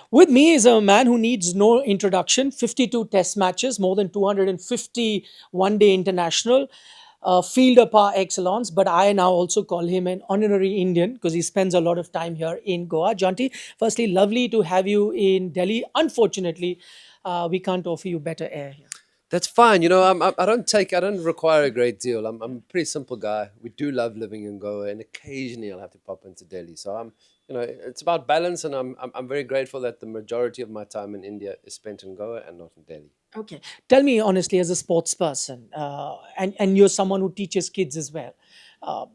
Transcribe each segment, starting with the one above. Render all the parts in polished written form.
With me is a man who needs no introduction. 52 test matches, more than 250 one-day international, fielder par excellence. But I now also call him an honorary Indian because he spends a lot of time here in Goa. Jonty, firstly, lovely to have you in Delhi. Unfortunately, we can't offer you better air here. That's fine. I don't require a great deal. I'm a pretty simple guy. We do love living in Goa, and occasionally I'll have to pop into Delhi. So it's about balance, and I'm very grateful that the majority of my time in India is spent in Goa and not in Delhi. Okay. Tell me honestly, as a sports person, and you're someone who teaches kids as well, uh,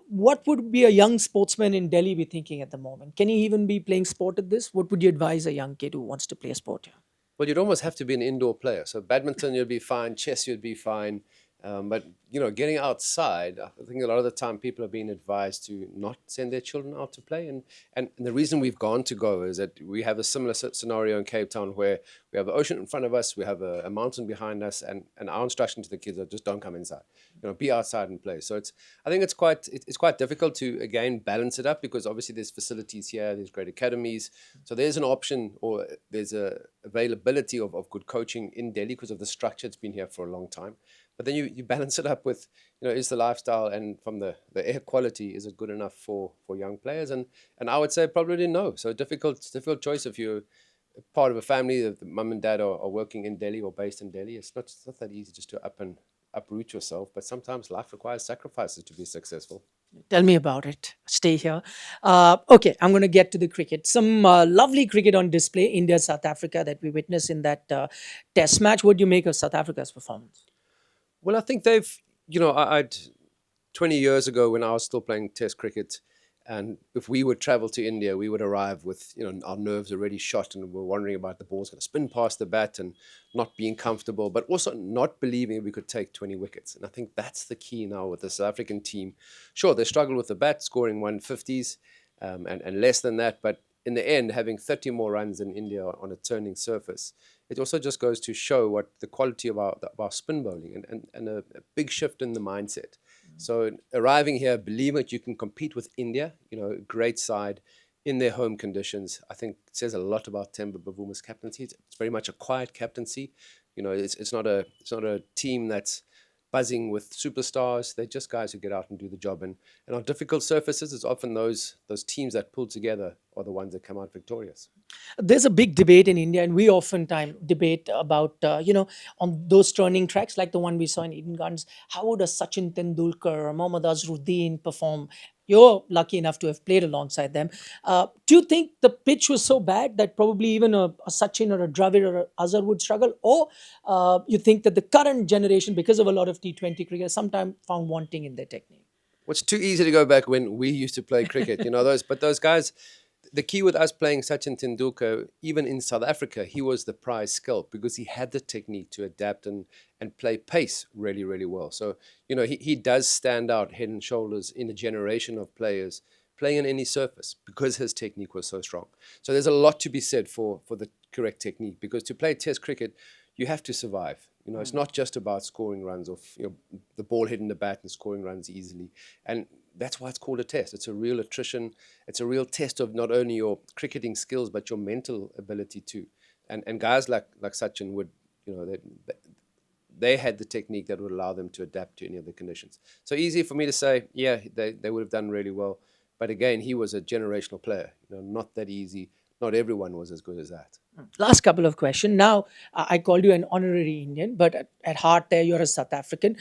what would be a young sportsman in Delhi be thinking at the moment? Can he even be playing sport at this? What would you advise a young kid who wants to play a sport here? Well, you'd almost have to be an indoor player. So badminton, you'd be fine. Chess, you'd be fine. But getting outside, I think a lot of the time people are being advised to not send their children out to play. And the reason we've gone to go is that we have a similar scenario in Cape Town where we have the ocean in front of us, we have a mountain behind us, and our instruction to the kids are just don't come inside. Be outside and play. So I think it's quite difficult to again balance it up because obviously there's facilities here, there's great academies, so there's an option or there's a availability of good coaching in Delhi because of the structure. It's been here for a long time. But then you balance it up with, is the lifestyle and from the air quality, is it good enough for young players? And I would say probably no. So difficult choice if you're part of a family, the mum and dad are working in Delhi or based in Delhi. It's not that easy just to uproot yourself, but sometimes life requires sacrifices to be successful. Tell me about it. Stay here. Okay, I'm going to get to the cricket. Some lovely cricket on display, India, South Africa, that we witnessed in that test match. What do you make of South Africa's performance? Well, I think I'd 20 years ago when I was still playing Test cricket, and if we would travel to India, we would arrive with our nerves already shot, and we're wondering about the ball's going to spin past the bat and not being comfortable, but also not believing we could take 20 wickets. And I think that's the key now with the South African team. Sure, they struggled with the bat, scoring 150s and less than that, but in the end, having 30 more runs than India on a turning surface, it also just goes to show what the quality of our spin bowling and a big shift in the mindset. So arriving here, believing that you can compete with India, great side in their home conditions, I think says a lot about Temba Bavuma's captaincy. It's very much a quiet captaincy. It's not a team that's buzzing with superstars. They're just guys who get out and do the job. And on difficult surfaces, it's often those teams that pull together are the ones that come out victorious. There's a big debate in India, and we oftentimes debate about, on those turning tracks like the one we saw in Eden Gardens, how would a Sachin Tendulkar or Mohammad Azharuddin perform? You're lucky enough to have played alongside them. Do you think the pitch was so bad that probably even a Sachin or a Dravid or a Azhar would struggle? Or you think that the current generation, because of a lot of T20 cricket, sometimes found wanting in their technique? Well, it's too easy to go back when we used to play cricket, those guys. The key with us playing Sachin Tendulkar, even in South Africa, he was the prize skill because he had the technique to adapt and play pace really, really well. So, he does stand out head and shoulders in a generation of players playing on any surface because his technique was so strong. So there's a lot to be said for the correct technique because to play Test cricket, you have to survive. It's not just about scoring runs or the ball hitting the bat and scoring runs easily. And that's why it's called a test. It's a real attrition. It's a real test of not only your cricketing skills but your mental ability too. And guys like Sachin would, they had the technique that would allow them to adapt to any of the conditions. So easy for me to say, yeah, they would have done really well. But again, he was a generational player. Not that easy. Not everyone was as good as that. Last couple of questions. Now, I called you an honorary Indian, but at heart, there you're a South African.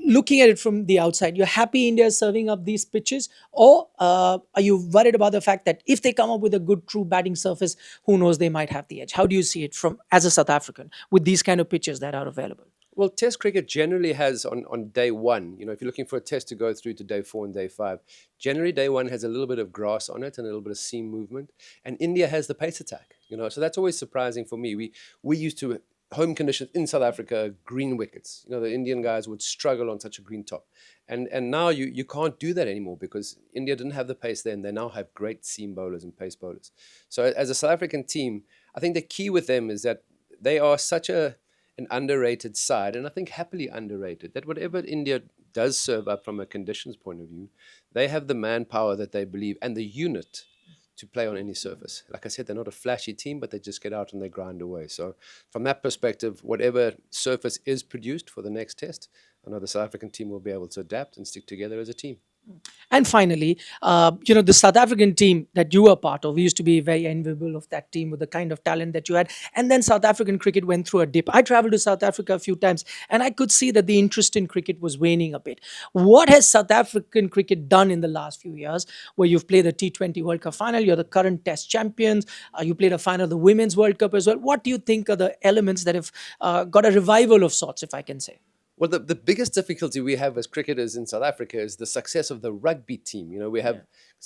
Looking at it from the outside, you're happy India is serving up these pitches, or are you worried about the fact that if they come up with a good, true batting surface, who knows, they might have the edge? How do you see it from as a South African with these kind of pitches that are available? Well, Test cricket generally has on day one, if you're looking for a test to go through to day 4 and day 5, generally day 1 has a little bit of grass on it and a little bit of seam movement. And India has the pace attack, so that's always surprising for me. We used to, home conditions in South Africa, green wickets. The Indian guys would struggle on such a green top. And now you can't do that anymore because India didn't have the pace then. They now have great seam bowlers and pace bowlers. So as a South African team, I think the key with them is that they are such an underrated side, and I think happily underrated, that whatever India does serve up from a conditions point of view, they have the manpower that they believe and the unit to play on any surface. Like I said, they're not a flashy team, but they just get out and they grind away. So from that perspective, whatever surface is produced for the next test, I know the South African team will be able to adapt and stick together as a team. And finally, the South African team that you were part of, we used to be very enviable of that team with the kind of talent that you had. And then South African cricket went through a dip. I traveled to South Africa a few times, and I could see that the interest in cricket was waning a bit. What has South African cricket done in the last few years, where you've played the T20 World Cup final, you're the current Test champions, you played a final of the Women's World Cup as well? What do you think are the elements that have got a revival of sorts, if I can say? Well, the biggest difficulty we have as cricketers in South Africa is the success of the rugby team. You know, we have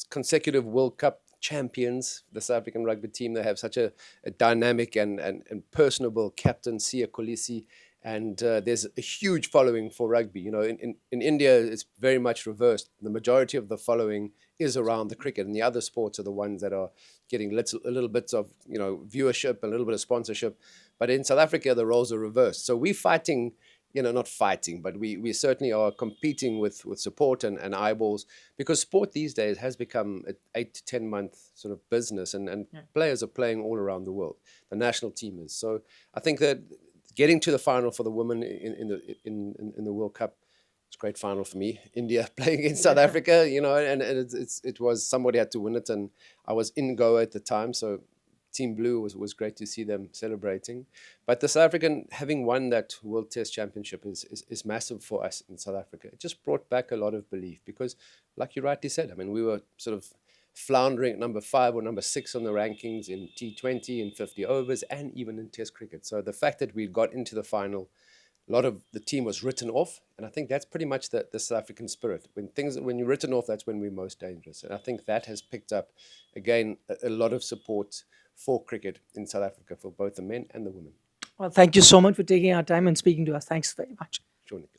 consecutive World Cup champions, the South African rugby team. They have such a dynamic and personable captain, Siya Kolisi, and there's a huge following for rugby. You know, in India, it's very much reversed. The majority of the following is around the cricket, and the other sports are the ones that are getting a little bits of, viewership, a little bit of sponsorship. But in South Africa, the roles are reversed. So we're fighting, not fighting, but we certainly are competing with support and eyeballs, because sport these days has become an 8 to 10 month sort of business, and players are playing all around the world. The national team is. So I think that getting to the final for the women in the World Cup, it's a great final for me. India playing against South Africa, and it was, somebody had to win it, and I was in Goa at the time, so Team Blue was great to see them celebrating. But the South African having won that World Test Championship is massive for us in South Africa. It just brought back a lot of belief, because, like you rightly said, I mean, we were sort of floundering at number 5 or number 6 on the rankings in T20, in 50 overs, and even in Test cricket. So the fact that we got into the final, a lot of the team was written off, and I think that's pretty much the South African spirit. When you're written off, that's when we're most dangerous. And I think that has picked up, again, a lot of support for cricket in South Africa, for both the men and the women. Well, thank you so much for taking our time and speaking to us. Thanks very much. Sure, Nikhil.